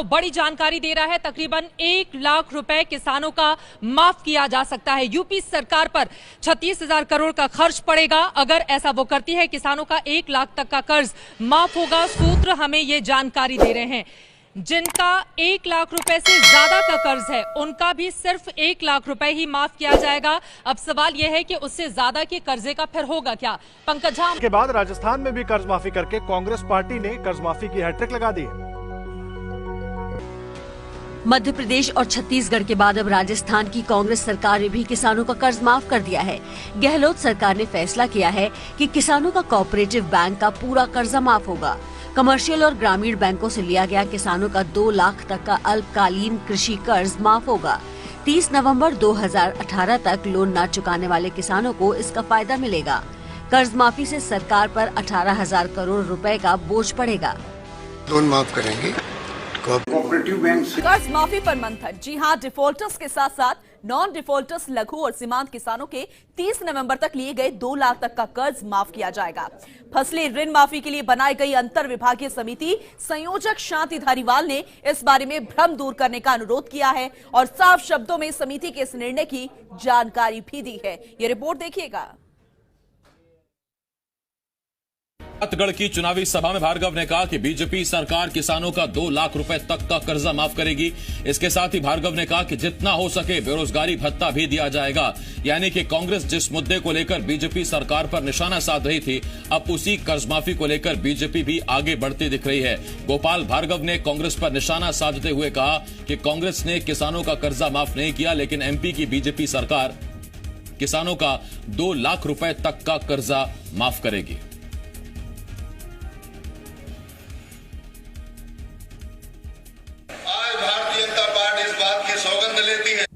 बड़ी जानकारी दे रहा है। तकरीबन 1 लाख रुपए किसानों का माफ किया जा सकता है। यूपी सरकार पर 36,000 करोड़ का खर्च पड़ेगा। अगर ऐसा वो करती है, किसानों का 1 लाख तक का कर्ज माफ होगा। सूत्र हमें ये जानकारी दे रहे हैं। जिनका 1 लाख रुपए से ज्यादा का कर्ज है, उनका भी सिर्फ 1 लाख रुपए ही माफ किया जाएगा। अब सवाल यह है कि उससे ज्यादा के कर्जे का फिर होगा क्या? पंकज झा के बाद राजस्थान में भी कर्ज माफी करके कांग्रेस पार्टी ने कर्ज माफी की हैट्रिक लगा दी है। मध्य प्रदेश और छत्तीसगढ़ के बाद अब राजस्थान की कांग्रेस सरकार ने भी किसानों का कर्ज माफ कर दिया है। गहलोत सरकार ने फैसला किया है कि किसानों का कोऑपरेटिव बैंक का पूरा कर्जा माफ होगा। कमर्शियल और ग्रामीण बैंकों से लिया गया किसानों का 2 लाख तक का अल्पकालीन कृषि कर्ज माफ होगा। 30 नवंबर 2018 तक लोन न चुकाने वाले किसानों को इसका फायदा मिलेगा। कर्ज माफी से सरकार पर 18,000 करोड़ रुपए का बोझ पड़ेगा। लोन माफ करेंगे। कोऑपरेटिव बैंक से कर्ज माफी पर मंथन। जी हां, डिफॉल्टर्स के साथ साथ नॉन डिफॉल्टर्स लघु और सीमांत किसानों के 30 नवंबर तक लिए गए 2 लाख तक का कर्ज माफ किया जाएगा। फसली ऋण माफी के लिए बनाई गई अंतर विभागीय समिति संयोजक शांति धारीवाल ने इस बारे में भ्रम दूर करने का अनुरोध किया है और साफ शब्दों में समिति के इस निर्णय की जानकारी भी दी है। ये रिपोर्ट देखिएगा। छत्तीसगढ़ की चुनावी सभा में भार्गव ने कहा कि बीजेपी सरकार किसानों का 2 लाख रुपए तक का कर्जा माफ करेगी। इसके साथ ही भार्गव ने कहा कि जितना हो सके बेरोजगारी भत्ता भी दिया जाएगा। यानी कि कांग्रेस जिस मुद्दे को लेकर बीजेपी सरकार पर निशाना साध रही थी, अब उसी कर्ज माफी को लेकर बीजेपी भी आगे बढ़ती दिख रही है। गोपाल भार्गव ने कांग्रेस पर निशाना साधते हुए कहा कि कांग्रेस ने किसानों का कर्जा माफ नहीं किया, लेकिन एमपी की बीजेपी सरकार किसानों का 2 लाख रुपए तक का कर्जा माफ करेगी।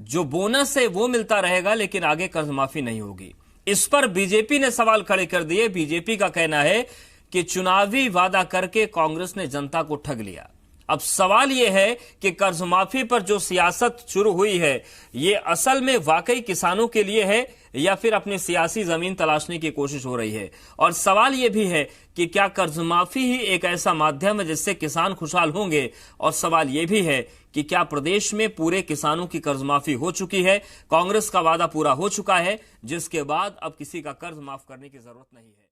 जो बोनस है वो मिलता रहेगा, लेकिन आगे कर्ज माफी नहीं होगी। इस पर बीजेपी ने सवाल खड़े कर दिए। बीजेपी का कहना है कि चुनावी वादा करके कांग्रेस ने जनता को ठग लिया। अब सवाल यह है कि कर्ज माफी पर जो सियासत शुरू हुई है, ये असल में वाकई किसानों के लिए है या फिर अपनी सियासी जमीन तलाशने की कोशिश हो रही है? और सवाल यह भी है कि क्या कर्ज माफी ही एक ऐसा माध्यम है जिससे किसान खुशहाल होंगे? और सवाल यह भी है कि क्या प्रदेश में पूरे किसानों की कर्ज माफी हो चुकी है? कांग्रेस का वादा पूरा हो चुका है, जिसके बाद अब किसी का कर्ज माफ करने की जरूरत नहीं है।